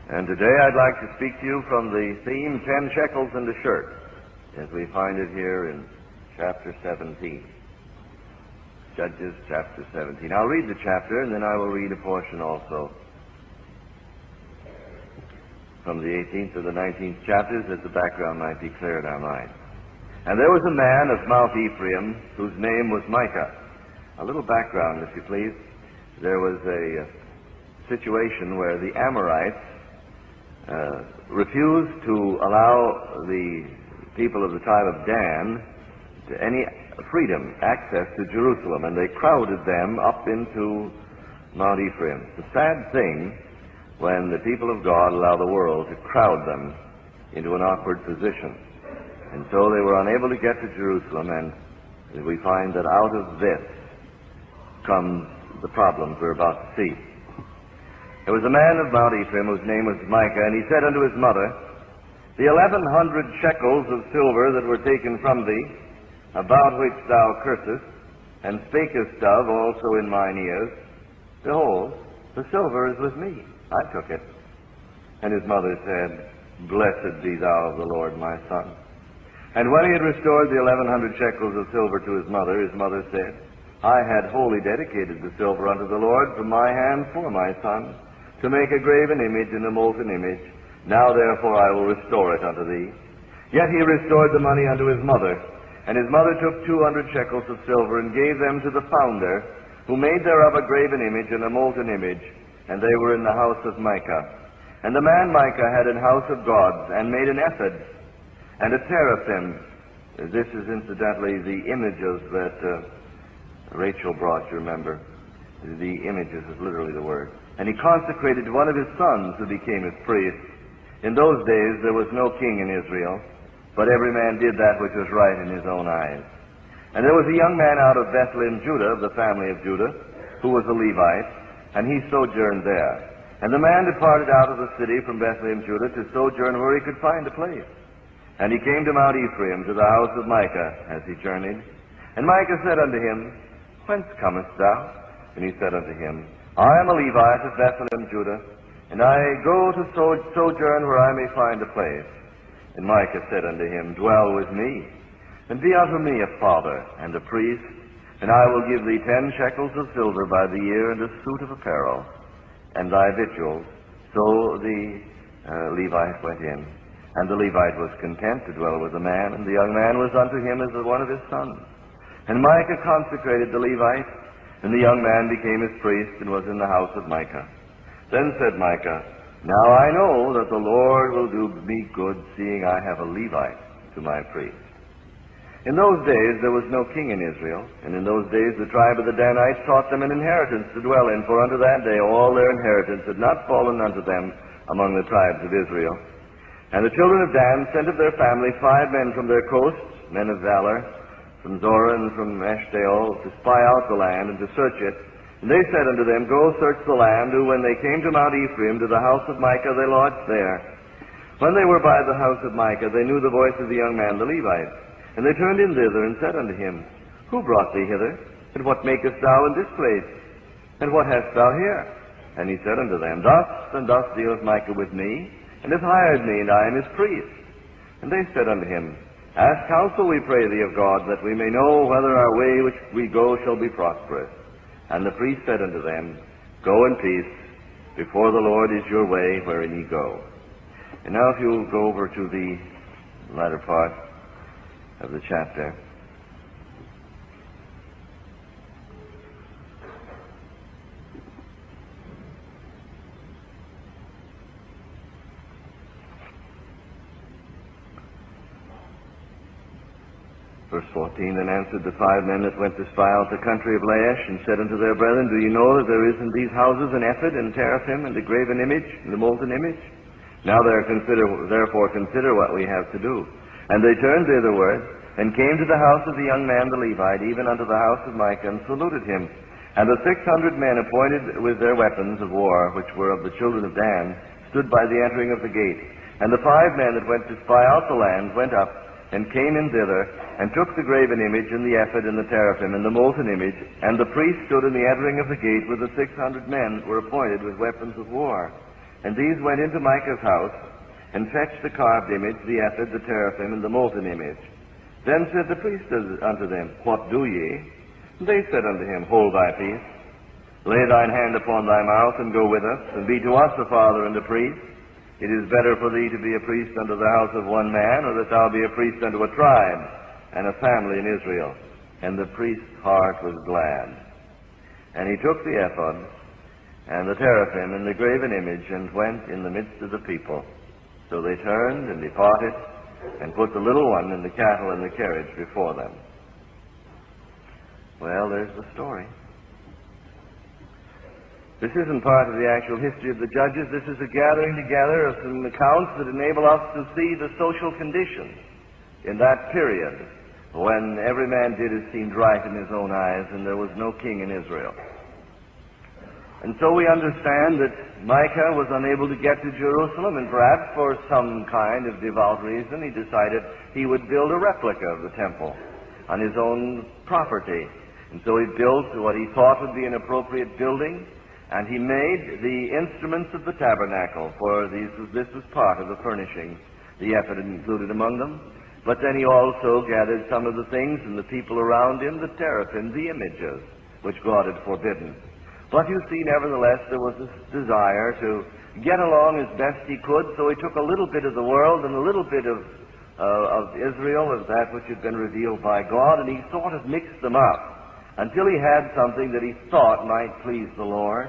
And today I'd like to speak to you from the theme 10 shekels and a shirt, as we find it here in chapter 17. Judges chapter 17. I'll read the chapter and then I will read a portion also from the 18th to the 19th chapters, that the background might be clear in our mind. And there was a man of Mount Ephraim whose name was Micah. A little background, if you please. There was a situation where the Amorites refused to allow the people of the tribe of Dan to any freedom, access to Jerusalem, and they crowded them up into Mount Ephraim. It's a sad thing when the people of God allow the world to crowd them into an awkward position. And so they were unable to get to Jerusalem, and we find that out of this comes the problems we're about to see. There was a man of Mount Ephraim whose name was Micah, and he said unto his mother, The 1,100 shekels of silver that were taken from thee, about which thou cursest, and spakest of also in mine ears, behold, the silver is with me. I took it. And his mother said, Blessed be thou of the Lord, my son. And when he had restored the 1,100 shekels of silver to his mother said, I had wholly dedicated the silver unto the Lord from my hand for my son, to make a graven image and a molten image. Now therefore I will restore it unto thee. Yet he restored the money unto his mother. And his mother took 200 shekels of silver and gave them to the founder, who made thereof a graven image and a molten image, and they were in the house of Micah. And the man Micah had an house of gods, and made an ephod and a teraphim. This is incidentally the images that Rachel brought, you remember. The images is literally the word. And he consecrated one of his sons who became his priest. In those days there was no king in Israel, but every man did that which was right in his own eyes. And there was a young man out of Bethlehem, Judah, of the family of Judah, who was a Levite, and he sojourned there. And the man departed out of the city from Bethlehem, Judah, to sojourn where he could find a place. And he came to Mount Ephraim, to the house of Micah, as he journeyed. And Micah said unto him, Whence comest thou? And he said unto him, I am a Levite of Bethlehem, Judah, and I go to sojourn where I may find a place. And Micah said unto him, Dwell with me, and be unto me a father and a priest, and I will give thee 10 shekels of silver by the year, and a suit of apparel, and thy victuals. So the Levite went in, and the Levite was content to dwell with the man, and the young man was unto him as one of his sons. And Micah consecrated the Levite, and the young man became his priest, and was in the house of Micah. Then said Micah, Now I know that the Lord will do me good, seeing I have a Levite to my priest. In those days there was no king in Israel, and in those days the tribe of the Danites sought them an inheritance to dwell in, for unto that day all their inheritance had not fallen unto them among the tribes of Israel. And the children of Dan sent of their family 5 men from their coasts, men of valor, from Zorah and from Eshtaol, to spy out the land and to search it. And they said unto them, Go search the land. Who, when they came to Mount Ephraim, to the house of Micah, they lodged there. When they were by the house of Micah, they knew the voice of the young man, the Levite. And they turned in thither, and said unto him, Who brought thee hither? And what makest thou in this place? And what hast thou here? And he said unto them, Thus and thus dealeth Micah with me, and hath hired me, and I am his priest. And they said unto him, Ask counsel, we pray thee, of God, that we may know whether our way which we go shall be prosperous. And the priest said unto them, Go in peace, before the Lord is your way wherein ye go. And now if you'll go over to the latter part of the chapter. Verse 14, Then answered the 5 men that went to spy out the country of Laish, and said unto their brethren, Do ye know that there is in these houses an ephod, and teraphim, and a graven image, and a molten image? Now therefore consider what we have to do. And they turned thitherward, and came to the house of the young man the Levite, even unto the house of Micah, and saluted him. And the 600 men appointed with their weapons of war, which were of the children of Dan, stood by the entering of the gate. And the 5 men that went to spy out the land went up, and came in thither, and took the graven image, and the ephod, and the teraphim, and the molten image. And the priest stood in the entering of the gate, with the 600 men were appointed with weapons of war. And these went into Micah's house, and fetched the carved image, the ephod, the teraphim, and the molten image. Then said the priest unto them, What do ye? And they said unto him, Hold thy peace. Lay thine hand upon thy mouth, and go with us, and be to us a father and a priest. It is better for thee to be a priest unto the house of one man, or that thou be a priest unto a tribe, and a family in Israel. And the priest's heart was glad. And he took the ephod, and the teraphim, and the graven image, and went in the midst of the people. So they turned and departed, and put the little one and the cattle in the carriage before them. Well, there's the story. This isn't part of the actual history of the judges. This is a gathering together of some accounts that enable us to see the social conditions in that period when every man did as seemed right in his own eyes and there was no king in Israel. And so we understand that Micah was unable to get to Jerusalem, and perhaps for some kind of devout reason he decided he would build a replica of the temple on his own property. And so he built what he thought would be an appropriate building, and he made the instruments of the tabernacle, for this was part of the furnishings, the ephod included among them. But then he also gathered some of the things and the people around him, the teraphim, the images, which God had forbidden. But you see, nevertheless, there was this desire to get along as best he could, so he took a little bit of the world and a little bit of Israel, of that which had been revealed by God, and he sort of mixed them up until he had something that he thought might please the Lord.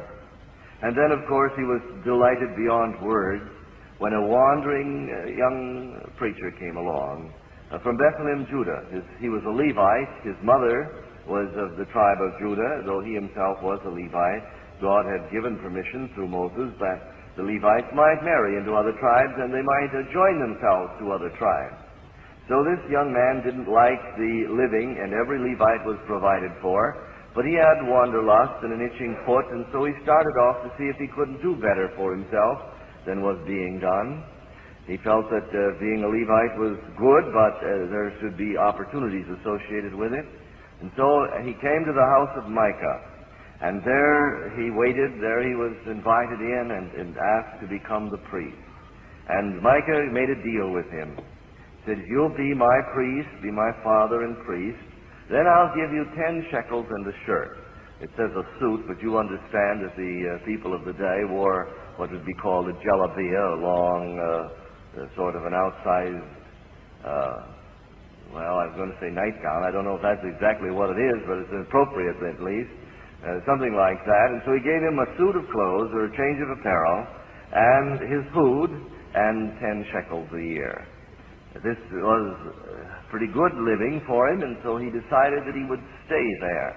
And then, of course, he was delighted beyond words when a wandering young preacher came along from Bethlehem, Judah. He was a Levite. His mother was of the tribe of Judah, though he himself was a Levite. God had given permission through Moses that the Levites might marry into other tribes and they might join themselves to other tribes. So this young man didn't like the living, and every Levite was provided for, but he had wanderlust and an itching foot, and so he started off to see if he couldn't do better for himself than was being done. He felt that being a Levite was good, but there should be opportunities associated with it. And so he came to the house of Micah, and there he waited. There he was invited in and asked to become the priest. And Micah made a deal with him. He said, You'll be my priest, be my father and priest. Then I'll give you 10 shekels and a shirt. It says a suit, but you understand that the people of the day wore what would be called a jalabia, a long, sort of an outsized, well, I was going to say nightgown. I don't know if that's exactly what it is, but it's appropriate at least. Something like that. And so he gave him a suit of clothes or a change of apparel and his food and 10 shekels a year. This was pretty good living for him, and so he decided that he would stay there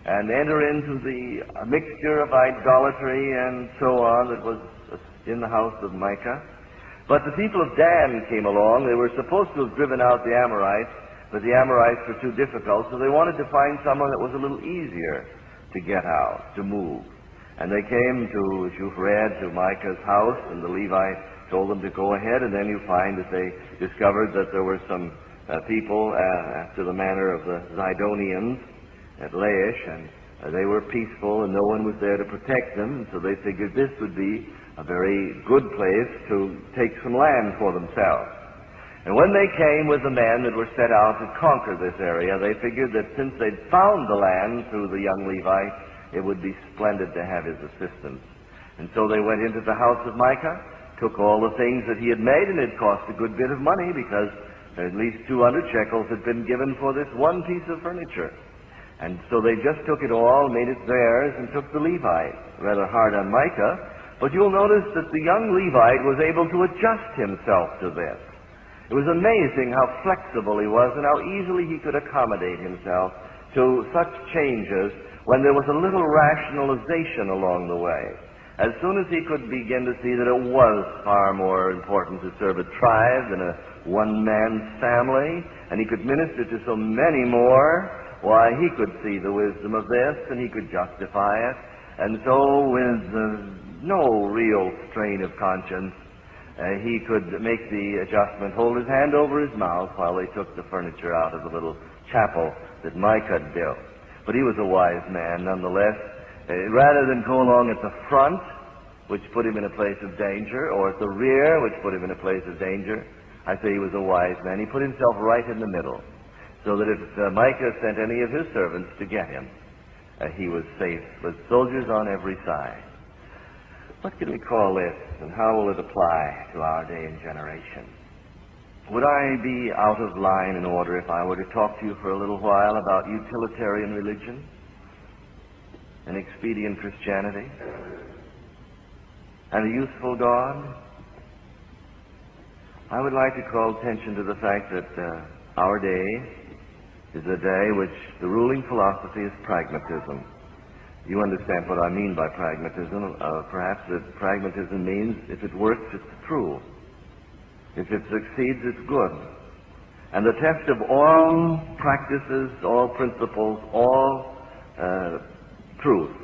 and enter into the mixture of idolatry and so on that was in the house of Micah. But the people of Dan came along. They were supposed to have driven out the Amorites, but the Amorites were too difficult, so they wanted to find someone that was a little easier to get out, to move. And they came to, as you've read, to Micah's house, and the Levite told them to go ahead, and then you find that they discovered that there were some people after the manner of the Zidonians at Laish, and they were peaceful, and no one was there to protect them, so they figured this would be a very good place to take some land for themselves. And when they came with the men that were set out to conquer this area, they figured that since they'd found the land through the young Levite, it would be splendid to have his assistance. And so they went into the house of Micah, took all the things that he had made, and it cost a good bit of money because at least 200 shekels had been given for this one piece of furniture. And so they just took it all, made it theirs, and took the Levite. Rather hard on Micah, but you'll notice that the young Levite was able to adjust himself to this. It was amazing how flexible he was and how easily he could accommodate himself to such changes when there was a little rationalization along the way. As soon as he could begin to see that it was far more important to serve a tribe than a one-man family, and he could minister to so many more, why, he could see the wisdom of this, and he could justify it. And so, with no real strain of conscience, he could make the adjustment, hold his hand over his mouth while they took the furniture out of the little chapel that Micah had built. But he was a wise man nonetheless. Rather than go along at the front which put him in a place of danger, or at the rear, which put him in a place of danger, I say he was a wise man. He put himself right in the middle, so that if Micah sent any of his servants to get him, he was safe with soldiers on every side. What can we call this, and how will it apply to our day and generation? Would I be out of line and order if I were to talk to you for a little while about utilitarian religion and expedient Christianity and a useful God? I would like to call attention to the fact that our day is a day which the ruling philosophy is pragmatism. You understand what I mean by pragmatism. Perhaps that pragmatism means if it works, it's true. If it succeeds, it's good. And the test of all practices, all principles, all truth,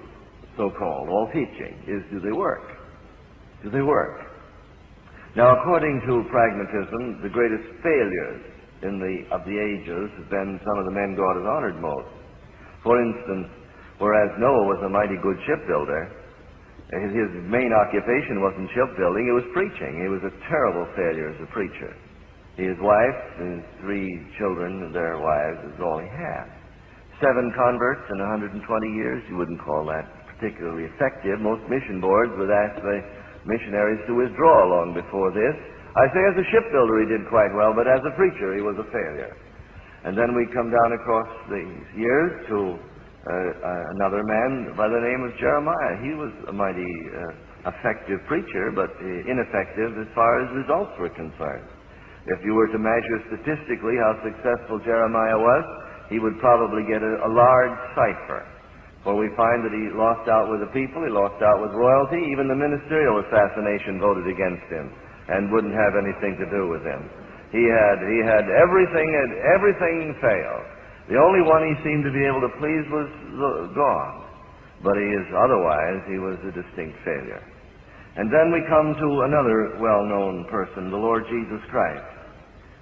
so-called, all teaching, is do they work? Do they work? Now, according to pragmatism, the greatest failures of the ages have been some of the men God has honored most. For instance, whereas Noah was a mighty good shipbuilder, his main occupation wasn't shipbuilding, it was preaching. He was a terrible failure as a preacher. His wife and his 3 children and their wives is all he had. 7 converts in 120 years, you wouldn't call that particularly effective. Most mission boards would ask the missionaries to withdraw long before this. I say as a shipbuilder he did quite well, but as a preacher he was a failure. And then we come down across these years to another man by the name of Jeremiah. He was a mighty effective preacher, but ineffective as far as results were concerned. If you were to measure statistically how successful Jeremiah was, he would probably get a large cipher. For we find that he lost out with the people, he lost out with royalty, even the ministerial assassination voted against him and wouldn't have anything to do with him. He had everything, and everything failed. The only one he seemed to be able to please was God. But otherwise, he was a distinct failure. And then we come to another well-known person, the Lord Jesus Christ,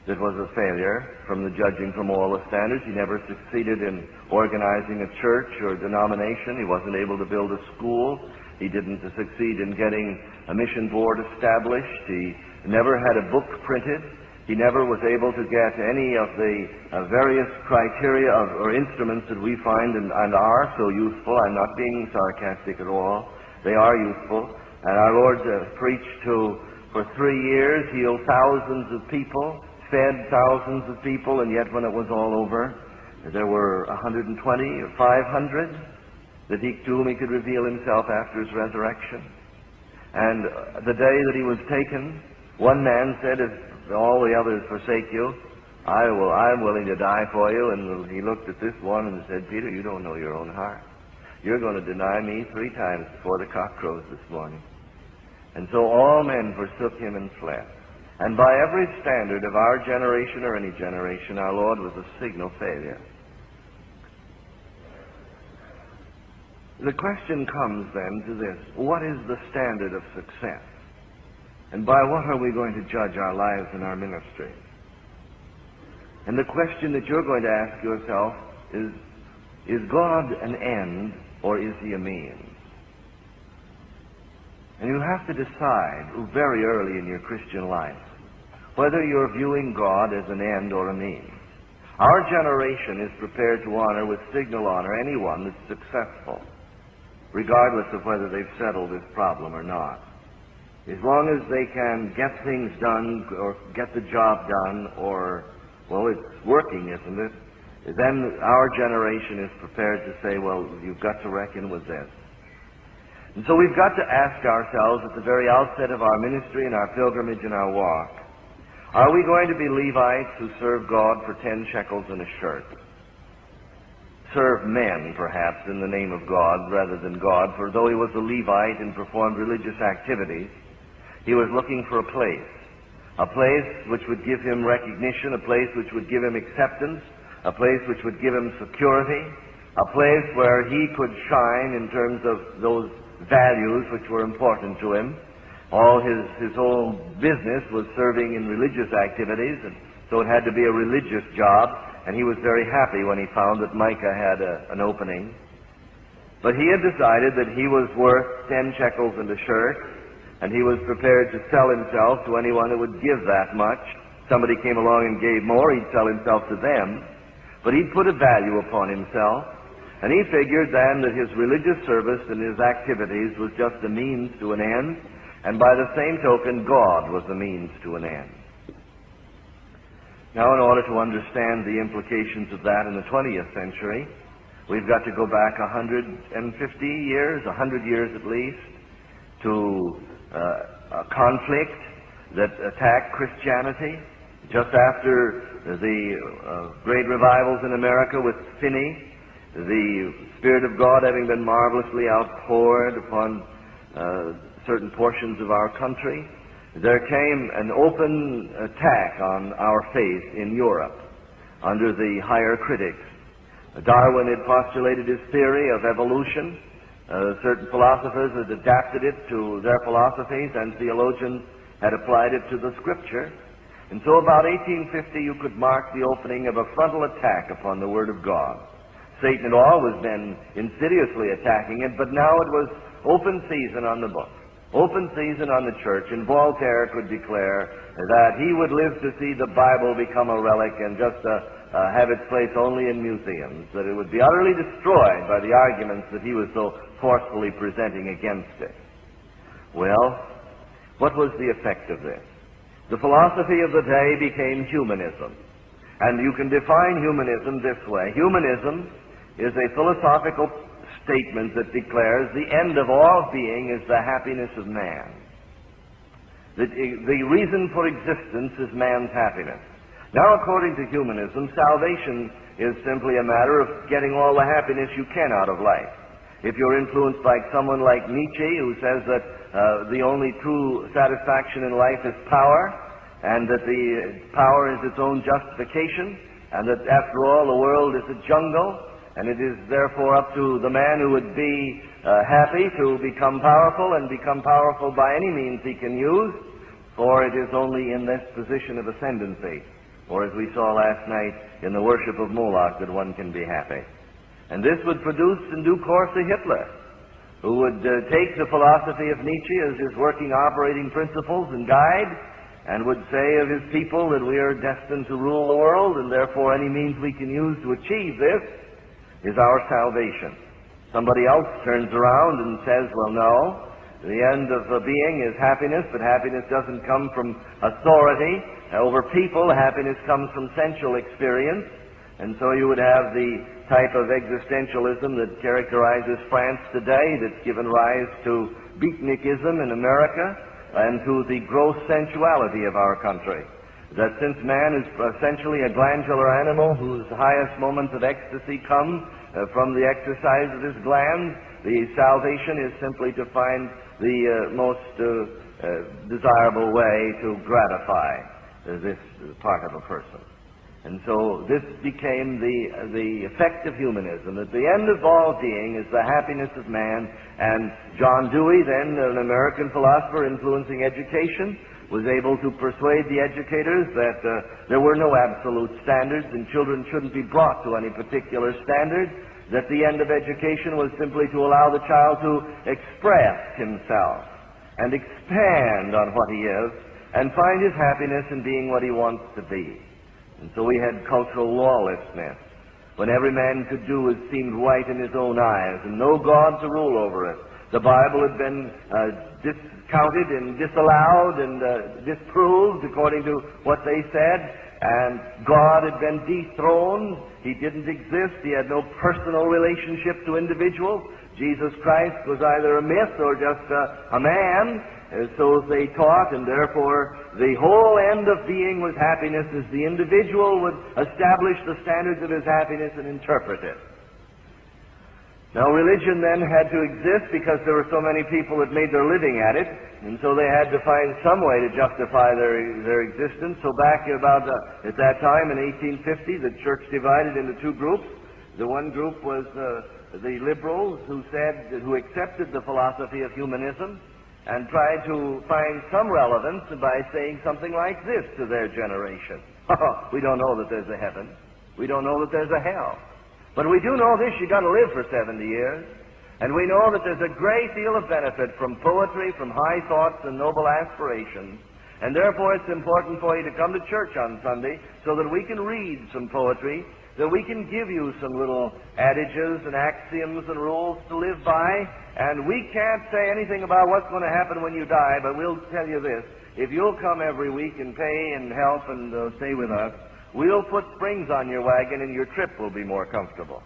that was a failure from the judging from all the standards. He never succeeded in organizing a church or denomination. He wasn't able to build a school. He didn't succeed in getting a mission board established. He never had a book printed. He never was able to get any of the various criteria or instruments that we find and are so useful. I'm not being sarcastic at all. They are useful. And our Lord preached for 3 years, healed thousands of people, fed thousands of people, and yet when it was all over, there were 120 or 500 to whom he could reveal himself after his resurrection. And the day that he was taken, one man said, if all the others forsake you, I'm willing to die for you. And he looked at this one and said, Peter, you don't know your own heart. You're going to deny me 3 times before the cock crows this morning. And so all men forsook him and fled. And by every standard of our generation or any generation, our Lord was a signal failure. The question comes then to this: what is the standard of success? And by what are we going to judge our lives and our ministry? And the question that you're going to ask yourself is God an end or is he a means? And you have to decide very early in your Christian life whether you're viewing God as an end or a means. Our generation is prepared to honor with signal honor anyone that's successful, regardless of whether they've settled this problem or not. As long as they can get things done or get the job done, or, well, it's working, isn't it? Then our generation is prepared to say, well, you've got to reckon with this. And so we've got to ask ourselves at the very outset of our ministry and our pilgrimage and our walk, are we going to be Levites who serve God for 10 shekels and a shirt? Serve men, perhaps, in the name of God rather than God, for though he was a Levite and performed religious activities, he was looking for a place which would give him recognition, a place which would give him acceptance, a place which would give him security, a place where he could shine in terms of those values which were important to him. All his whole business was serving in religious activities, and so it had to be a religious job, and he was very happy when he found that Micah had an opening. But he had decided that he was worth 10 shekels and a shirt, and he was prepared to sell himself to anyone who would give that much. Somebody came along and gave more, he'd sell himself to them. But he'd put a value upon himself, and he figured then that his religious service and his activities was just a means to an end, and by the same token, God was a means to an end. Now, in order to understand the implications of that in the 20th century, we've got to go back 150 years, 100 years at least, to a conflict that attacked Christianity just after the great revivals in America with Finney, the Spirit of God having been marvelously outpoured upon certain portions of our country. There came an open attack on our faith in Europe under the higher critics. Darwin had postulated his theory of evolution. Certain philosophers had adapted it to their philosophies, and theologians had applied it to the Scripture. And so about 1850 you could mark the opening of a frontal attack upon the Word of God. Satan had always been insidiously attacking it, but now it was open season on the book, open season on the church, and Voltaire could declare that he would live to see the Bible become a relic and just have its place only in museums, that it would be utterly destroyed by the arguments that he was so forcefully presenting against it. Well, what was the effect of this? The philosophy of the day became humanism. And you can define humanism this way. Humanism is a philosophical statement that declares the end of all being is the happiness of man. The reason for existence is man's happiness. Now, according to humanism, salvation is simply a matter of getting all the happiness you can out of life. If you're influenced by someone like Nietzsche, who says that the only true satisfaction in life is power, and that the power is its own justification, and that after all the world is a jungle, and it is therefore up to the man who would be happy to become powerful, and become powerful by any means he can use, for it is only in this position of ascendancy, or as we saw last night in the worship of Moloch, that one can be happy. And this would produce in due course a Hitler, who would take the philosophy of Nietzsche as his working operating principles and guide, and would say of his people that we are destined to rule the world, and therefore any means we can use to achieve this is our salvation. Somebody else turns around and says, well, no, the end of being is happiness, but happiness doesn't come from authority over people. Happiness comes from sensual experience. And so you would have the type of existentialism that characterizes France today, that's given rise to beatnikism in America, and to the gross sensuality of our country. That since man is essentially a glandular animal whose highest moments of ecstasy come from the exercise of his glands, the salvation is simply to find the most desirable way to gratify this part of a person. And so this became the effect of humanism, that the end of all being is the happiness of man. And John Dewey, then an American philosopher influencing education, was able to persuade the educators that there were no absolute standards and children shouldn't be brought to any particular standard, that the end of education was simply to allow the child to express himself and expand on what he is and find his happiness in being what he wants to be. And so we had cultural lawlessness, when every man could do as seemed right in his own eyes, and no God to rule over it. The Bible had been discounted and disallowed and disproved according to what they said, and God had been dethroned. He didn't exist. He had no personal relationship to individuals. Jesus Christ was either a myth or just a man, so they taught, and therefore the whole end of being was happiness, as the individual would establish the standards of his happiness and interpret it. Now, religion then had to exist because there were so many people that made their living at it, and so they had to find some way to justify their existence. So back about at that time in 1850, the church divided into two groups. The one group was the liberals, who accepted the philosophy of humanism and tried to find some relevance by saying something like this to their generation. We don't know that there's a heaven. We don't know that there's a hell. But we do know this: you got to live for 70 years. And we know that there's a great deal of benefit from poetry, from high thoughts and noble aspirations. And therefore it's important for you to come to church on Sunday so that we can read some poetry, that we can give you some little adages and axioms and rules to live by. And we can't say anything about what's going to happen when you die, but we'll tell you this. If you'll come every week and pay and help and stay with us, we'll put springs on your wagon and your trip will be more comfortable.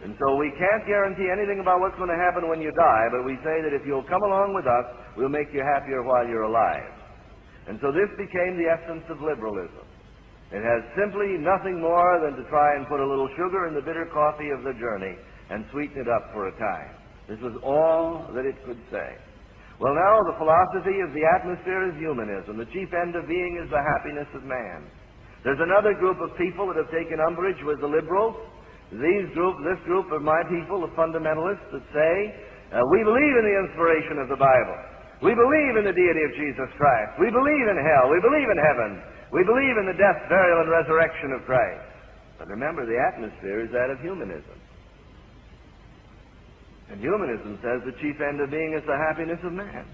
And so we can't guarantee anything about what's going to happen when you die, but we say that if you'll come along with us, we'll make you happier while you're alive. And so this became the essence of liberalism. It has simply nothing more than to try and put a little sugar in the bitter coffee of the journey and sweeten it up for a time. This was all that it could say. Well, now the philosophy of the atmosphere is humanism. The chief end of being is the happiness of man. There's another group of people that have taken umbrage with the liberals. This group of my people, the fundamentalists, that say, we believe in the inspiration of the Bible. We believe in the deity of Jesus Christ. We believe in hell. We believe in heaven. We believe in the death, burial, and resurrection of Christ. But remember, the atmosphere is that of humanism. And humanism says the chief end of being is the happiness of man.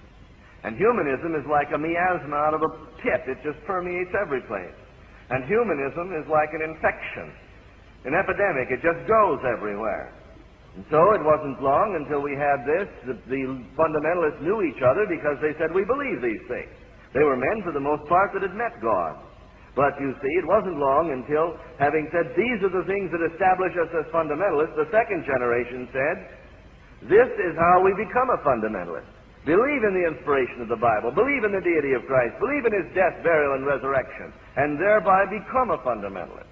And humanism is like a miasma out of a pit. It just permeates every place. And humanism is like an infection, an epidemic. It just goes everywhere. And so it wasn't long until we had this. The fundamentalists knew each other because they said, we believe these things. They were men, for the most part, that had met God. But you see, it wasn't long until, having said, these are the things that establish us as fundamentalists, the second generation said, this is how we become a fundamentalist. Believe in the inspiration of the Bible. Believe in the deity of Christ. Believe in his death, burial, and resurrection. And thereby become a fundamentalist.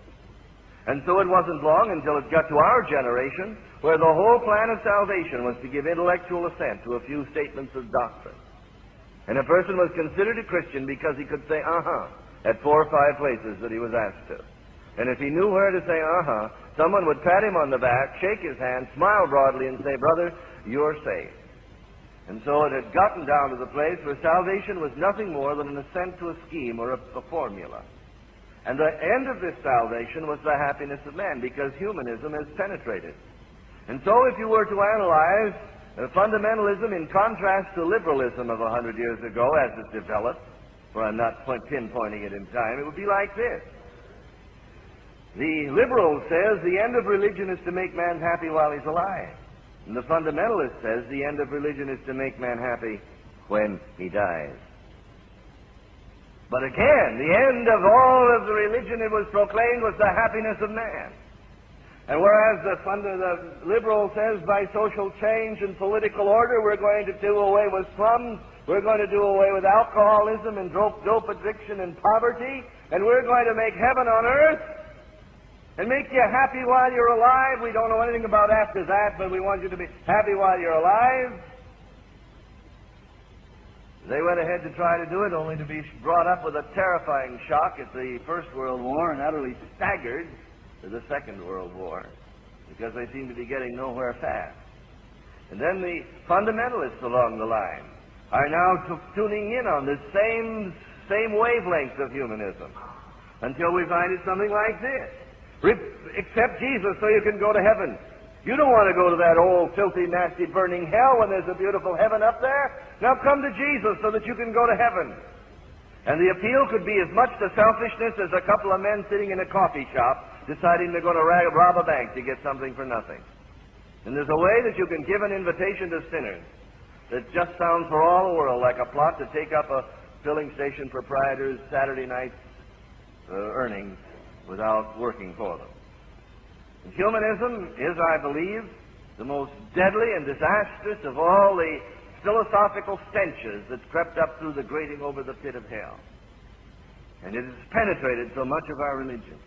And so it wasn't long until it got to our generation, where the whole plan of salvation was to give intellectual assent to a few statements of doctrine. And a person was considered a Christian because he could say, at 4 or 5 places that he was asked to. And if he knew where to say, someone would pat him on the back, shake his hand, smile broadly, and say, brother, you're saved. And so it had gotten down to the place where salvation was nothing more than an assent to a scheme or a formula. And the end of this salvation was the happiness of man, because humanism has penetrated. And so if you were to analyze fundamentalism in contrast to liberalism of 100 years ago as it developed, for I'm not pinpointing it in time, it would be like this. The liberal says the end of religion is to make man happy while he's alive. And the fundamentalist says the end of religion is to make man happy when he dies. But again, the end of all of the religion, it was proclaimed, was the happiness of man. And whereas the liberal says by social change and political order we're going to do away with slums, we're going to do away with alcoholism and dope addiction and poverty, and we're going to make heaven on earth and make you happy while you're alive. We don't know anything about after that, but we want you to be happy while you're alive. They went ahead to try to do it, only to be brought up with a terrifying shock at the First World War and utterly staggered to the Second World War, because they seem to be getting nowhere fast. And then the fundamentalists along the line are now tuning in on this same wavelength of humanism, until we find it something like this. Accept Jesus so you can go to heaven. You don't want to go to that old, filthy, nasty, burning hell when there's a beautiful heaven up there. Now come to Jesus so that you can go to heaven. And the appeal could be as much to selfishness as a couple of men sitting in a coffee shop deciding they're going to rob a bank to get something for nothing. And there's a way that you can give an invitation to sinners that just sounds for all the world like a plot to take up a filling station proprietor's Saturday night earnings without working for them. And humanism is, I believe, the most deadly and disastrous of all the philosophical stenches that's crept up through the grating over the pit of hell. And it has penetrated so much of our religion.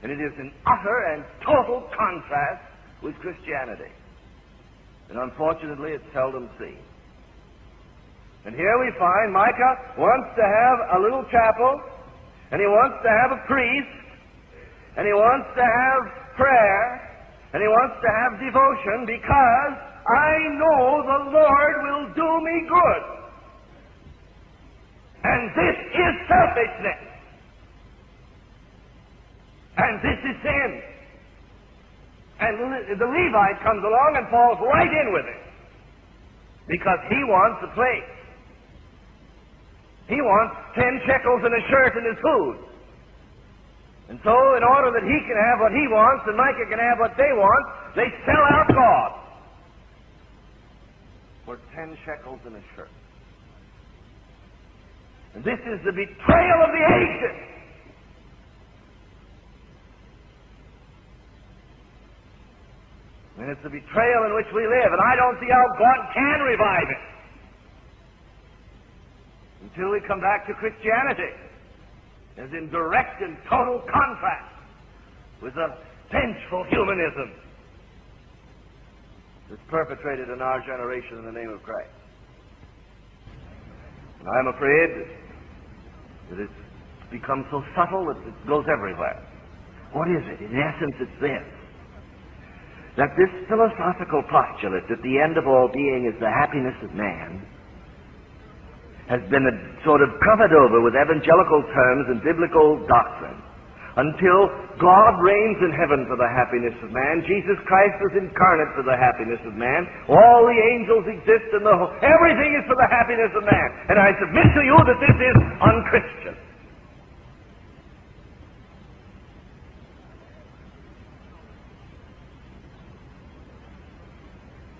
And it is in utter and total contrast with Christianity. And unfortunately, it's seldom seen. And here we find Micah wants to have a little chapel, and he wants to have a priest, and he wants to have prayer, and he wants to have devotion, because I know the Lord will do me good. And this is selfishness. And this is sin. And the Levite comes along and falls right in with it. because he wants a plate. He wants 10 shekels and a shirt and his food. And so, in order that he can have what he wants and Micah can have what they want, they sell out God for 10 shekels and a shirt. And this is the betrayal of the ages. And it's the betrayal in which we live, and I don't see how God can revive it until we come back to Christianity, as in direct and total contrast with the vengeful humanism that's perpetrated in our generation in the name of Christ. And I'm afraid that it's become so subtle that it goes everywhere. What is it? In essence, it's this: that this philosophical postulate that the end of all being is the happiness of man has been sort of covered over with evangelical terms and biblical doctrine until God reigns in heaven for the happiness of man. Jesus Christ is incarnate for the happiness of man. All the angels exist in the whole. Everything is for the happiness of man. And I submit to you that this is unchristian.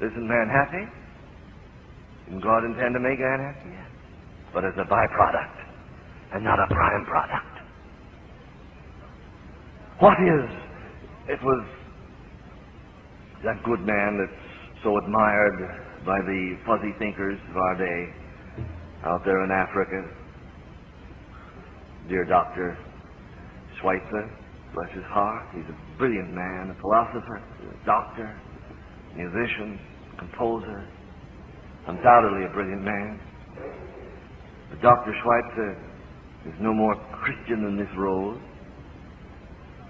Isn't man happy? Didn't God intend to make man happy? Yes. But as a byproduct and not a prime product. What is? It was that good man that's so admired by the fuzzy thinkers of our day out there in Africa. Dear Dr. Schweitzer, bless his heart. He's a brilliant man, a philosopher, a doctor, musician, composer, undoubtedly a brilliant man. But Dr. Schweitzer is no more Christian than this rose.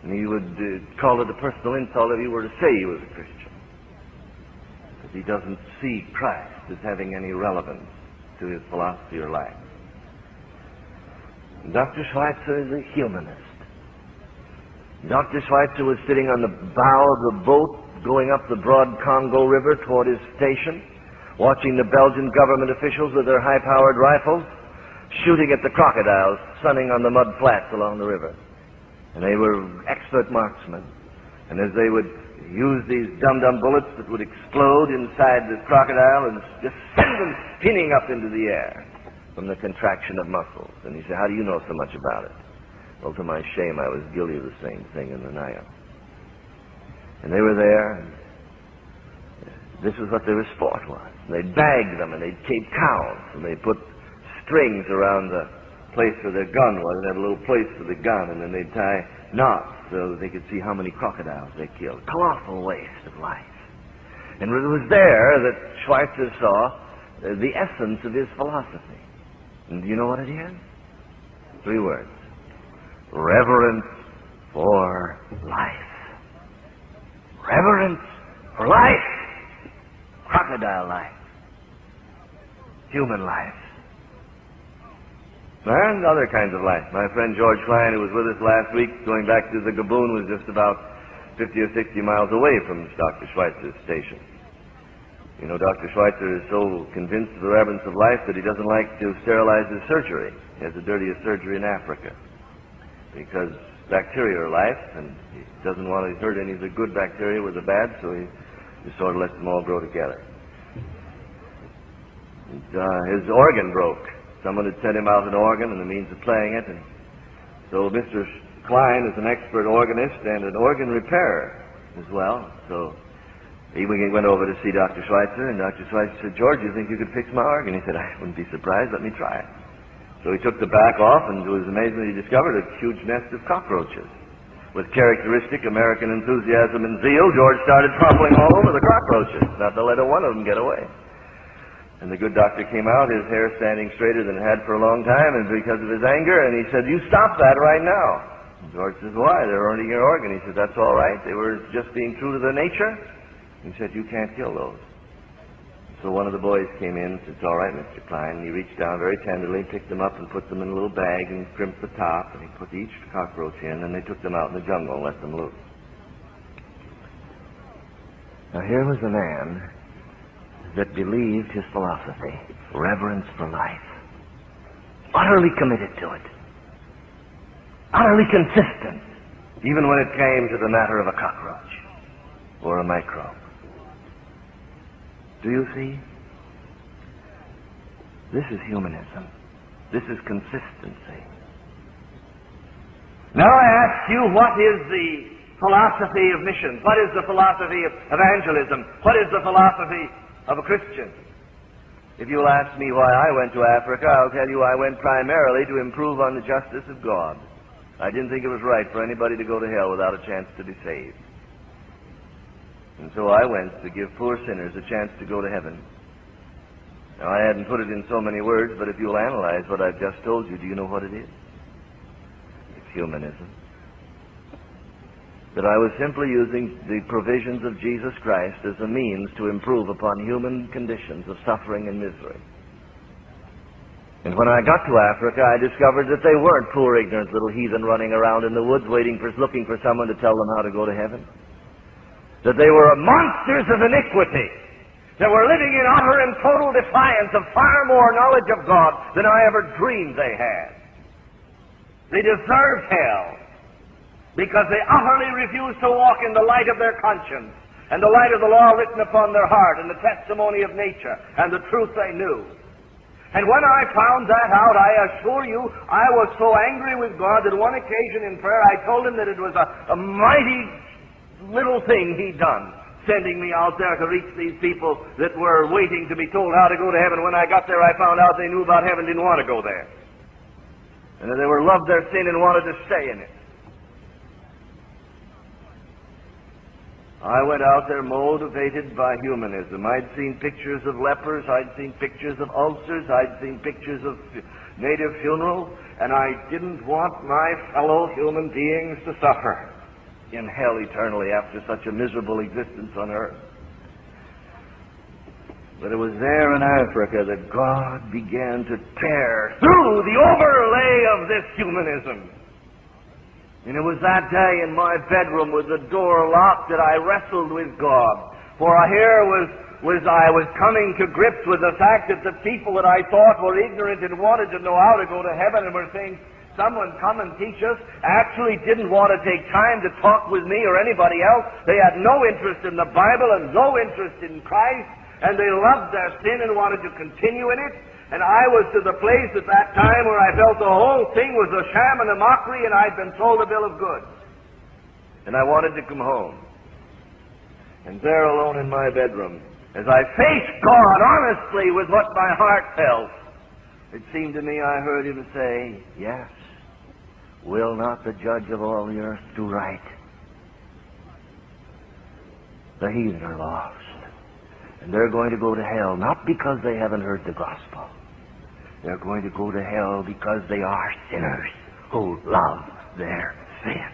And he would call it a personal insult if he were to say he was a Christian. Because he doesn't see Christ as having any relevance to his philosophy or life. And Dr. Schweitzer is a humanist. Dr. Schweitzer was sitting on the bow of the boat going up the broad Congo River toward his station, watching the Belgian government officials with their high-powered rifles shooting at the crocodiles sunning on the mud flats along the river. And they were expert marksmen. And as they would use these dum-dum bullets that would explode inside the crocodile and just send them spinning up into the air from the contraction of muscles. And he said, "How do you know so much about it?" Well, to my shame, I was guilty of the same thing in the Nile. And they were there, and this was what their sport was. And they'd bag them, and they'd keep counts, and they'd put strings around the place where their gun was. They'd have a little place for the gun, and then they'd tie knots so that they could see how many crocodiles they killed. Colossal waste of life. And it was there that Schweitzer saw the essence of his philosophy. And do you know what it is? 3 words. Reverence for life. Reverence for life. Crocodile life. Human life. And other kinds of life. My friend George Klein, who was with us last week, going back to the Gaboon, was just about 50 or 60 miles away from Dr. Schweitzer's station. You know, Dr. Schweitzer is so convinced of the reverence of life that he doesn't like to sterilize his surgery. He has the dirtiest surgery in Africa. Because bacteria are life, and he doesn't want to hurt any of the good bacteria with the bad, so he just sort of lets them all grow together. And, his organ broke. Someone had sent him out an organ and the means of playing it, and so Mr. Klein is an expert organist and an organ repairer as well. So he went over to see Dr. Schweitzer, and Dr. Schweitzer said, "George, you think you could fix my organ?" He said, "I wouldn't be surprised. Let me try it." So he took the back off, and to his amazement, he discovered a huge nest of cockroaches. With characteristic American enthusiasm and zeal, George started trampling all over the cockroaches, not to let one of them get away. And the good doctor came out, his hair standing straighter than it had for a long time, and because of his anger, and he said, "You stop that right now." And George says, "Why? They're earning your organ." He said, "That's all right. They were just being true to their nature." He said, "You can't kill those." So one of the boys came in and said, "It's all right, Mr. Klein." And he reached down very tenderly, picked them up and put them in a little bag and crimped the top, and he put each cockroach in, and they took them out in the jungle and let them loose. Now here was a man that believed his philosophy, reverence for life, utterly committed to it, utterly consistent, even when it came to the matter of a cockroach or a microbe. Do you see? This is humanism. This is consistency. Now I ask you, what is the philosophy of missions? What is the philosophy of evangelism? What is the philosophy of a Christian? If you'll ask me why I went to Africa, I'll tell you I went primarily to improve on the justice of God. I didn't think it was right for anybody to go to hell without a chance to be saved. And so I went to give poor sinners a chance to go to heaven. Now, I hadn't put it in so many words, but if you'll analyze what I've just told you, do you know what it is? It's humanism. That I was simply using the provisions of Jesus Christ as a means to improve upon human conditions of suffering and misery. And when I got to Africa, I discovered that they weren't poor, ignorant little heathen running around in the woods looking for someone to tell them how to go to heaven. That they were monsters of iniquity, that were living in utter and total defiance of far more knowledge of God than I ever dreamed they had. They deserved hell because they utterly refused to walk in the light of their conscience and the light of the law written upon their heart and the testimony of nature and the truth they knew. And when I found that out, I assure you, I was so angry with God that one occasion in prayer I told him that it was a mighty little thing he'd done, sending me out there to reach these people that were waiting to be told how to go to heaven. When I got there, I found out they knew about heaven, didn't want to go there. And that they were loved their sin and wanted to stay in it. I went out there motivated by humanism. I'd seen pictures of lepers, I'd seen pictures of ulcers, I'd seen pictures of native funerals, and I didn't want my fellow human beings to suffer in hell eternally after such a miserable existence on earth. But it was there in Africa that God began to tear through the overlay of this humanism. And it was that day in my bedroom with the door locked that I wrestled with God. For here I was coming to grips with the fact that the people that I thought were ignorant and wanted to know how to go to heaven and were saying, someone come and teach us, actually didn't want to take time to talk with me or anybody else. They had no interest in the Bible and no interest in Christ, and they loved their sin and wanted to continue in it. And I was to the place at that time where I felt the whole thing was a sham and a mockery, and I'd been sold a bill of goods. And I wanted to come home. And there alone in my bedroom, as I faced God honestly with what my heart felt, it seemed to me I heard him say, yes, will not the judge of all the earth do right? The heathen are lost. And they're going to go to hell, not because they haven't heard the gospel. They're going to go to hell because they are sinners who love their sin.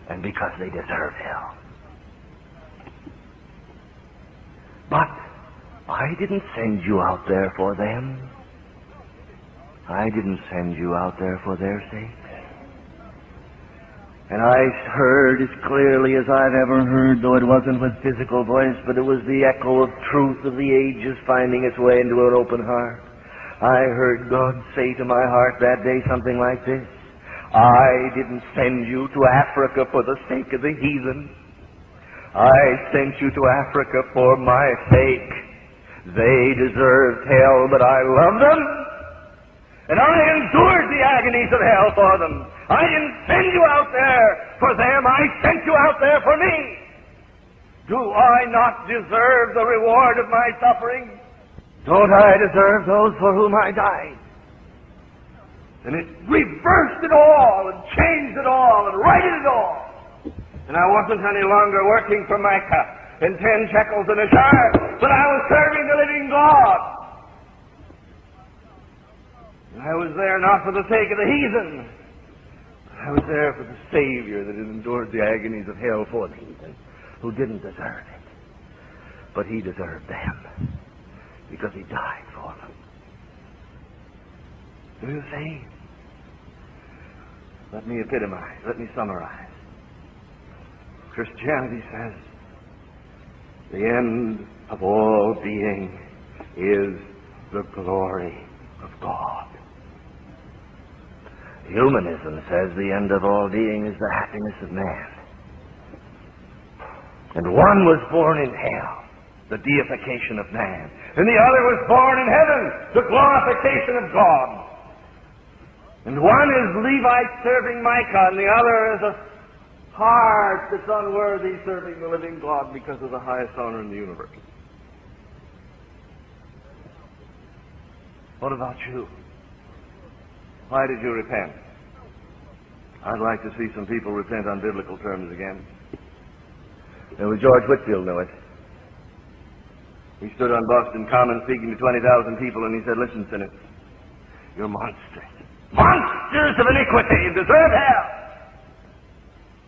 And because they deserve hell. But I didn't send you out there for them. I didn't send you out there for their sake. And I heard as clearly as I've ever heard, though it wasn't with physical voice, but it was the echo of truth of the ages finding its way into an open heart. I heard God say to my heart that day something like this: I didn't send you to Africa for the sake of the heathen. I sent you to Africa for my sake. They deserved hell, but I love them. And I endured the agonies of hell for them. I didn't send you out there for them. I sent you out there for me. Do I not deserve the reward of my suffering? Don't I deserve those for whom I died? And it reversed it all and changed it all and righted it all. And I wasn't any longer working for Micah and 10 shekels in a jar, but I was serving the living God. I was there not for the sake of the heathen. I was there for the Savior that had endured the agonies of hell for the heathen, who didn't deserve it. But he deserved them, because he died for them. Do you see? Let me epitomize. Let me summarize. Christianity says, The end of all being is the glory of God. Humanism says the end of all being is the happiness of man. And one was born in hell, the deification of man. And the other was born in heaven, the glorification of God. And one is Levite serving Micah, and the other is a heart that's unworthy serving the living God because of the highest honor in the universe. What about you? Why did you repent? I'd like to see some people repent on biblical terms again. George Whitefield knew it. He stood on Boston Common speaking to 20,000 people, and he said, "Listen, sinners, you're monsters. Monsters of iniquity and deserve hell.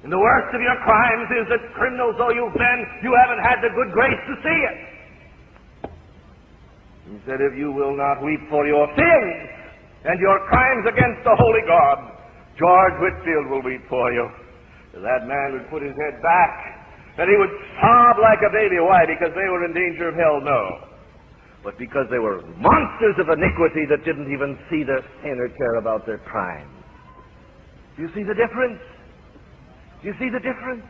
And the worst of your crimes is that criminals though you've been, you haven't had the good grace to see it." He said, "If you will not weep for your sins and your crimes against the holy God, George Whitefield will weep for you." That man would put his head back and he would sob like a baby. Why? Because they were in danger of hell? No. But because they were monsters of iniquity that didn't even see their sin or care about their crime. Do you see the difference? Do you see the difference?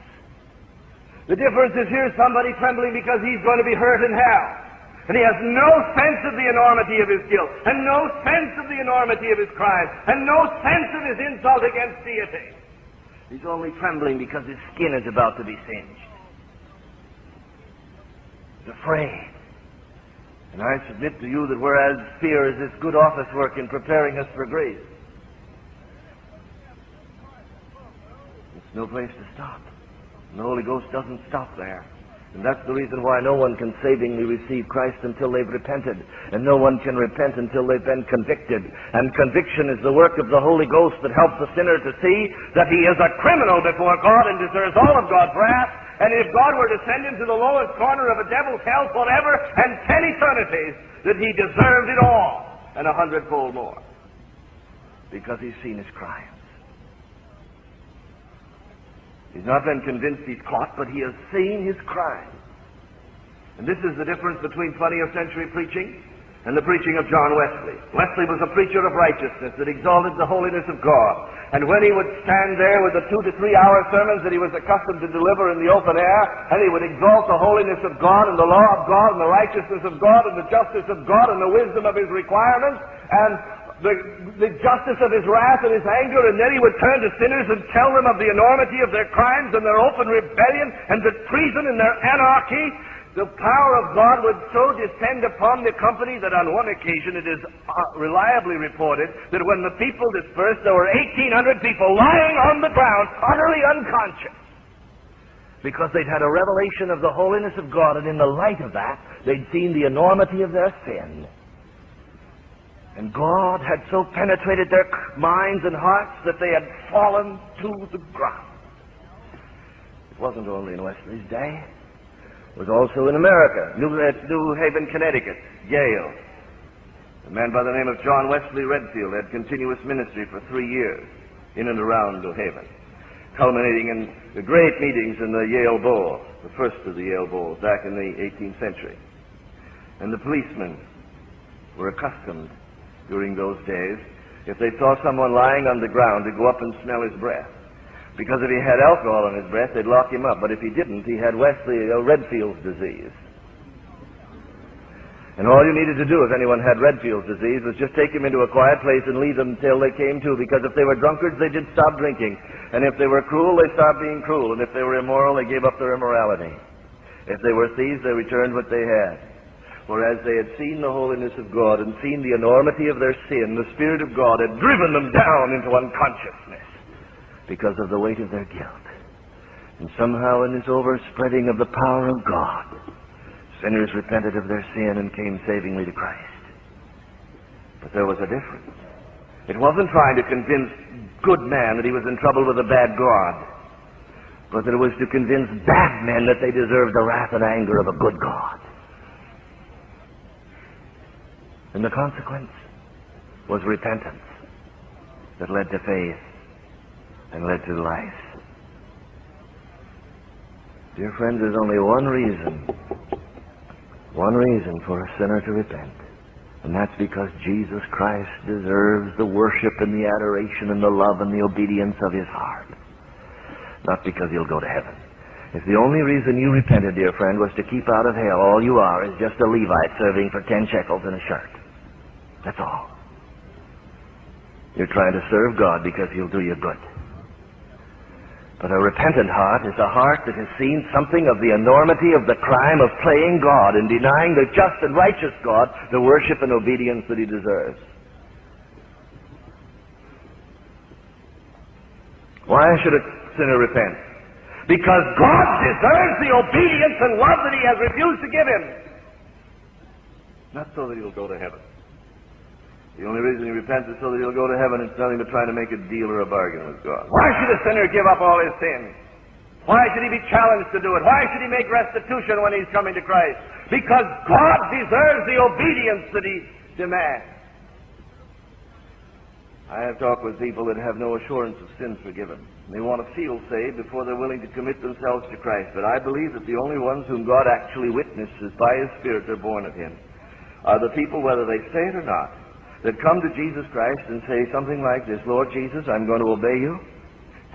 The difference is here's somebody trembling because he's going to be hurt in hell. And he has no sense of the enormity of his guilt, and no sense of the enormity of his crime, and no sense of his insult against deity. He's only trembling because his skin is about to be singed. He's afraid. And I submit to you that whereas fear is this good office work in preparing us for grace, it's no place to stop. And the Holy Ghost doesn't stop there. And that's the reason why no one can savingly receive Christ until they've repented. And no one can repent until they've been convicted. And conviction is the work of the Holy Ghost that helps the sinner to see that he is a criminal before God and deserves all of God's wrath. And if God were to send him to the lowest corner of a devil's hell forever and 10 eternities, that he deserved it all and 100-fold more. Because he's seen his crimes. He's not been convinced he's caught, but he has seen his crime. And this is the difference between 20th century preaching and the preaching of John Wesley. Wesley was a preacher of righteousness that exalted the holiness of God. And when he would stand there with the 2 to 3 hour sermons that he was accustomed to deliver in the open air, and he would exalt the holiness of God and the law of God and the righteousness of God and the justice of God and the wisdom of his requirements and the justice of his wrath and his anger, and then he would turn to sinners and tell them of the enormity of their crimes and their open rebellion and the treason and their anarchy. The power of God would so descend upon the company that on one occasion it is reliably reported that when the people dispersed, there were 1,800 people lying on the ground, utterly unconscious, because they'd had a revelation of the holiness of God, and in the light of that, they'd seen the enormity of their sin. And God had so penetrated their minds and hearts that they had fallen to the ground. It wasn't only in Wesley's day. It was also in America. New Haven, Connecticut, Yale. A man by the name of John Wesley Redfield had continuous ministry for 3 years in and around New Haven, culminating in the great meetings in the Yale Bowl, the first of the Yale Bowls back in the 18th century. And the policemen were accustomed during those days, if they saw someone lying on the ground, to go up and smell his breath. Because if he had alcohol in his breath, they'd lock him up. But if he didn't, he had Redfield's disease. And all you needed to do if anyone had Redfield's disease was just take him into a quiet place and leave them until they came to. Because if they were drunkards, they did stop drinking. And if they were cruel, they stopped being cruel. And if they were immoral, they gave up their immorality. If they were thieves, they returned what they had. For as they had seen the holiness of God and seen the enormity of their sin, the Spirit of God had driven them down into unconsciousness because of the weight of their guilt. And somehow in this overspreading of the power of God, sinners repented of their sin and came savingly to Christ. But there was a difference. It wasn't trying to convince good man that he was in trouble with a bad God, but that it was to convince bad men that they deserved the wrath and anger of a good God. And the consequence was repentance that led to faith and led to life. Dear friends, there's only one reason One reason for a sinner to repent, and that's because Jesus Christ deserves the worship and the adoration and the love and the obedience of his heart. Not because he'll go to heaven. If the only reason you repented, dear friend, was to keep out of hell, all you are is just a Levite serving for 10 shekels and a shirt. That's all. You're trying to serve God because he'll do you good. But a repentant heart is a heart that has seen something of the enormity of the crime of playing God and denying the just and righteous God the worship and obedience that he deserves. Why should a sinner repent? Because God deserves the obedience and love that he has refused to give him. Not so that he'll go to heaven. The only reason he repents is so that he'll go to heaven. It's nothing but trying to make a deal or a bargain with God. Why should a sinner give up all his sins? Why should he be challenged to do it? Why should he make restitution when he's coming to Christ? Because God deserves the obedience that he demands. I have talked with people that have no assurance of sins forgiven. They want to feel saved before they're willing to commit themselves to Christ. But I believe that the only ones whom God actually witnesses by his Spirit are born of him are the people, whether they say it or not, that come to Jesus Christ and say something like this: Lord Jesus, I'm going to obey you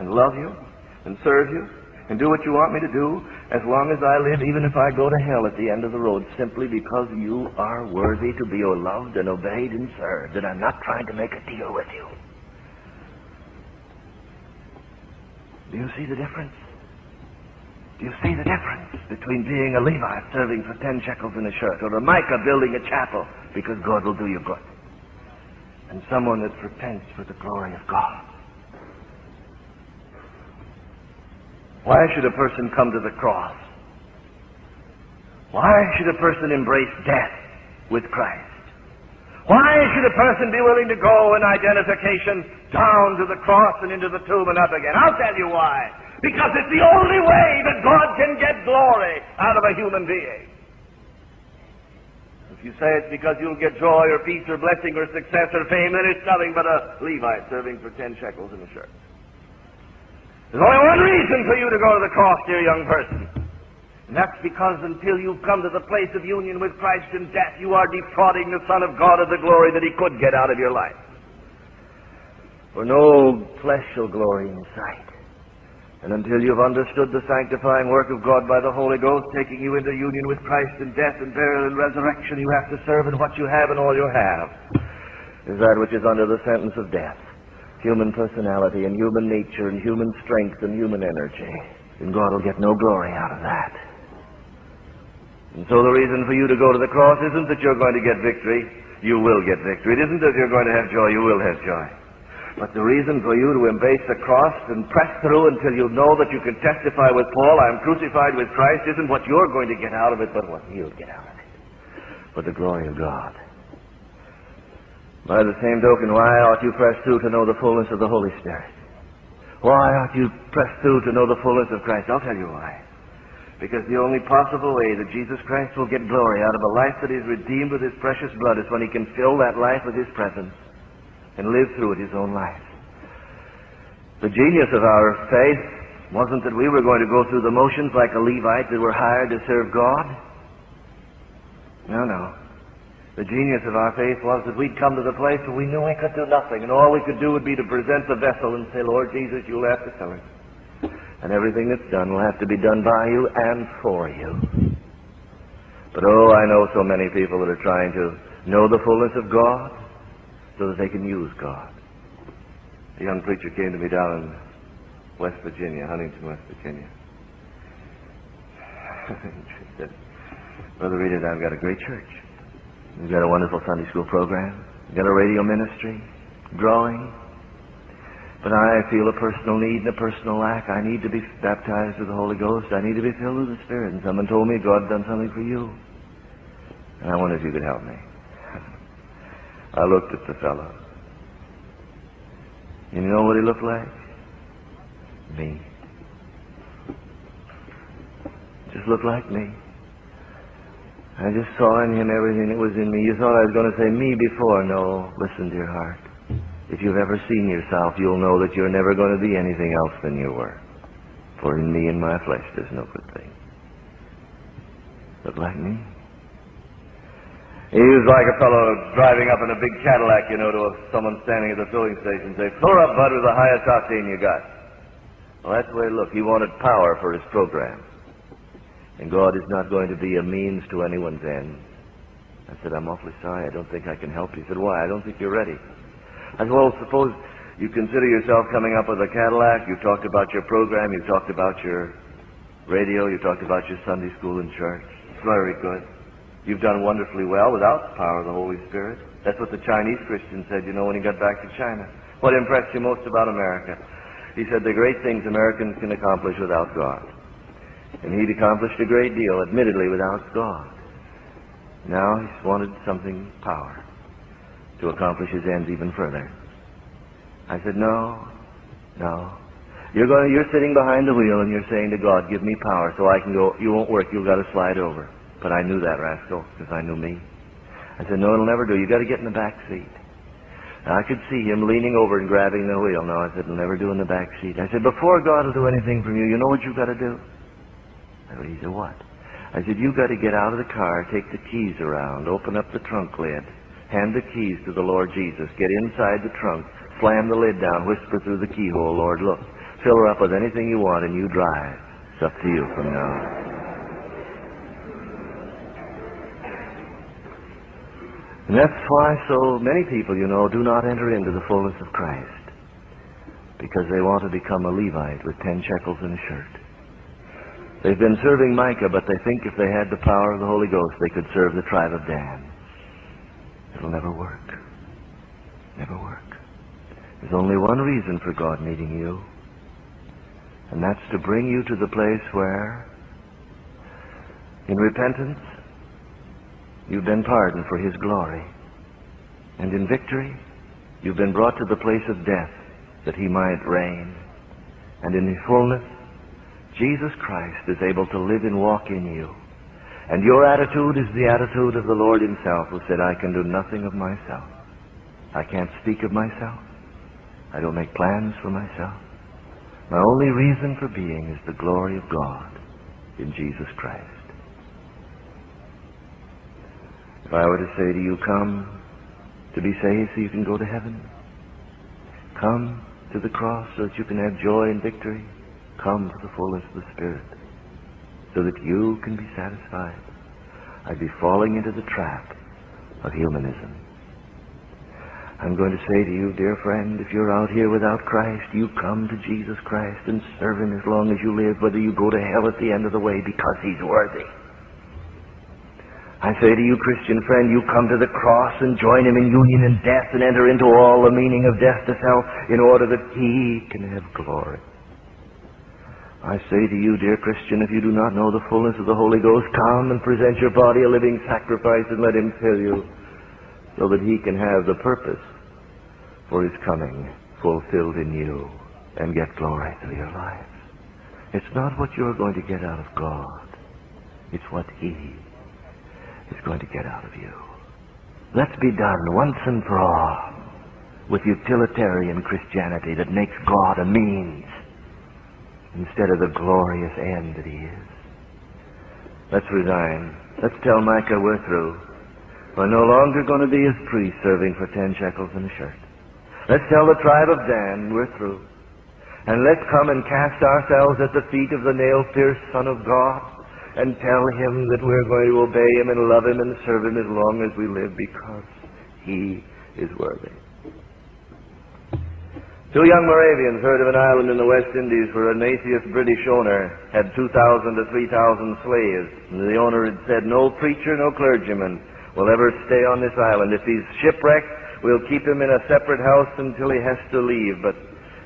and love you and serve you and do what you want me to do as long as I live, even if I go to hell at the end of the road, simply because you are worthy to be loved and obeyed and served, and I'm not trying to make a deal with you. Do you see the difference? Do you see the difference between being a Levite serving for 10 shekels in a shirt, or a Micah building a chapel because God will do you good, and someone that repents for the glory of God? Why should a person come to the cross? Why should a person embrace death with Christ? Why should a person be willing to go in identification down to the cross and into the tomb and up again? I'll tell you why. Because it's the only way that God can get glory out of a human being. If you say it's because you'll get joy or peace or blessing or success or fame, then it's nothing but a Levite serving for 10 shekels in a shirt. There's only one reason for you to go to the cross, dear young person. And that's because until you've come to the place of union with Christ in death, you are defrauding the Son of God of the glory that he could get out of your life. For no flesh shall glory in sight. And until you've understood the sanctifying work of God by the Holy Ghost, taking you into union with Christ in death and burial and resurrection, you have to serve, and what you have and all you have is that which is under the sentence of death. Human personality and human nature and human strength and human energy. And God will get no glory out of that. And so the reason for you to go to the cross isn't that you're going to get victory. You will get victory. It isn't that you're going to have joy. You will have joy. But the reason for you to embrace the cross and press through until you know that you can testify with Paul, I'm crucified with Christ, isn't what you're going to get out of it, but what he'll get out of it. For the glory of God. By the same token, why ought you press through to know the fullness of the Holy Spirit? Why ought you press through to know the fullness of Christ? I'll tell you why. Because the only possible way that Jesus Christ will get glory out of a life that is redeemed with his precious blood is when he can fill that life with his presence and live through it his own life. The genius of our faith wasn't that we were going to go through the motions like a Levite that were hired to serve God. No. The genius of our faith was that we'd come to the place where we knew we could do nothing, and all we could do would be to present the vessel and say, Lord Jesus, you'll have to fill it. And everything that's done will have to be done by you and for you. But I know so many people that are trying to know the fullness of God so that they can use God. A young preacher came to me down in West Virginia, Huntington, West Virginia. He said, Brother Reed, I've got a great church. We've got a wonderful Sunday school program. We've got a radio ministry, growing. But I feel a personal need and a personal lack. I need to be baptized with the Holy Ghost. I need to be filled with the Spirit. And someone told me God had done something for you. And I wonder if you could help me. I looked at the fellow. And you know what he looked like? Me. Just looked like me. I just saw in him everything that was in me. You thought I was going to say me before. No, listen, dear heart. If you've ever seen yourself, you'll know that you're never going to be anything else than you were. For in me and my flesh there's no good thing. Look like me? He was like a fellow driving up in a big Cadillac, to someone standing at the filling station say, "Fill her up, bud, with the highest octane you got." Well, that's the way it looked. He wanted power for his program. And God is not going to be a means to anyone's end. I said, "I'm awfully sorry. I don't think I can help you." He said, "Why?" "I don't think you're ready." I said, "Well, suppose you consider yourself coming up with a Cadillac. You talked about your program. You talked about your radio. You talked about your Sunday school and church. It's very good. You've done wonderfully well without the power of the Holy Spirit." That's what the Chinese Christian said, when he got back to China. "What impressed you most about America?" He said, "The great things Americans can accomplish without God." And he'd accomplished a great deal, admittedly, without God. Now he's wanted something power to accomplish his ends even further. I said, No. You're sitting behind the wheel and you're saying to God, "Give me power so I can go." "You won't work. You've got to slide over." But I knew that rascal because I knew me. I said, "No, it'll never do. You've got to get in the back seat." I could see him leaning over and grabbing the wheel. No, I said, "It'll never do in the back seat." I said, "Before God will do anything from you, you know what you've got to do?" He said, "What?" I said, "You've got to get out of the car, take the keys around, open up the trunk lid, hand the keys to the Lord Jesus, get inside the trunk, slam the lid down, whisper through the keyhole, 'Lord, look, fill her up with anything you want and you drive. It's up to you from now on.'" And that's why so many people, do not enter into the fullness of Christ. Because they want to become a Levite with 10 shekels and a shirt. They've been serving Micah, but they think if they had the power of the Holy Ghost, they could serve the tribe of Dan. It'll never work. Never work. There's only one reason for God needing you, and that's to bring you to the place where, in repentance, you've been pardoned for His glory, and in victory, you've been brought to the place of death that He might reign, and in His fullness, Jesus Christ is able to live and walk in you. And your attitude is the attitude of the Lord Himself, who said, "I can do nothing of myself. I can't speak of myself. I don't make plans for myself. My only reason for being is the glory of God in Jesus Christ." If I were to say to you, "Come to be saved so you can go to heaven. Come to the cross so that you can have joy and victory. Come to the fullness of the Spirit so that you can be satisfied," I'd be falling into the trap of humanism. I'm going to say to you, dear friend, if you're out here without Christ, you come to Jesus Christ and serve Him as long as you live, whether you go to hell at the end of the way, because He's worthy. I say to you, Christian friend, you come to the cross and join Him in union in death and enter into all the meaning of death to self in order that He can have glory. I say to you, dear Christian, if you do not know the fullness of the Holy Ghost, come and present your body a living sacrifice and let Him fill you so that He can have the purpose for His coming fulfilled in you and get glory through your life. It's not what you're going to get out of God. It's what He is going to get out of you. Let's be done once and for all with utilitarian Christianity that makes God a means instead of the glorious end that He is. Let's resign. Let's tell Micah we're through. We're no longer going to be His priest serving for 10 shekels and a shirt. Let's tell the tribe of Dan we're through. And let's come and cast ourselves at the feet of the nail-pierced Son of God and tell Him that we're going to obey Him and love Him and serve Him as long as we live, because He is worthy. 2 young Moravians heard of an island in the West Indies where an atheist British owner had 2,000 to 3,000 slaves. And the owner had said, "No preacher, no clergyman will ever stay on this island. If he's shipwrecked, we'll keep him in a separate house until he has to leave. But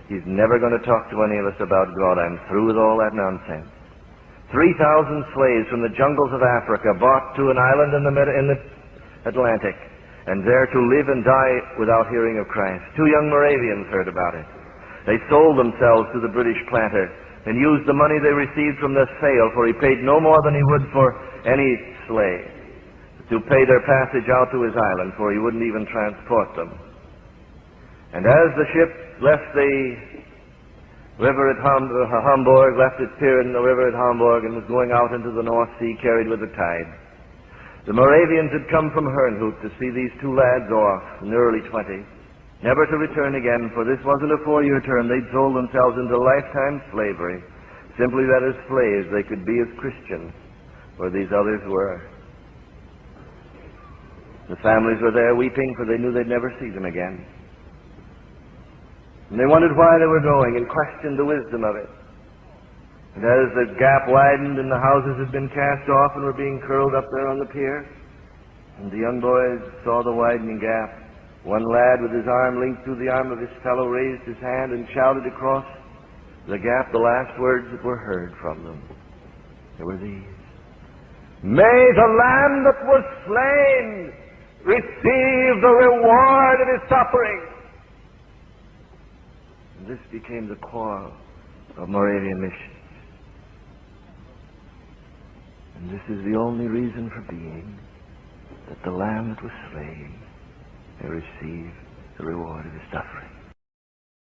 he's never going to talk to any of us about God. I'm through with all that nonsense." 3,000 slaves from the jungles of Africa brought to an island in the Atlantic, and there to live and die without hearing of Christ. 2 young Moravians heard about it. They sold themselves to the British planter and used the money they received from the sale, for he paid no more than he would for any slave, to pay their passage out to his island, for he wouldn't even transport them. And as the ship left the river at Hamburg, left its pier in the river at Hamburg, and was going out into the North Sea, carried with the tide, The Moravians had come from Herrnhut to see these two lads off in the early 20s, never to return again, for this wasn't a 4-year term. They'd sold themselves into lifetime slavery, simply that as slaves they could be as Christians, where these others were. The families were there weeping, for they knew they'd never see them again. And they wondered why they were going and questioned the wisdom of it. And as the gap widened and the houses had been cast off and were being curled up there on the pier, and the young boys saw the widening gap, one lad with his arm linked through the arm of his fellow raised his hand and shouted across the gap the last words that were heard from them. They were these: "May the Lamb that was slain receive the reward of his suffering." And this became the core of Moravian mission. And this is the only reason for being, that the Lamb that was slain may receive the reward of his suffering.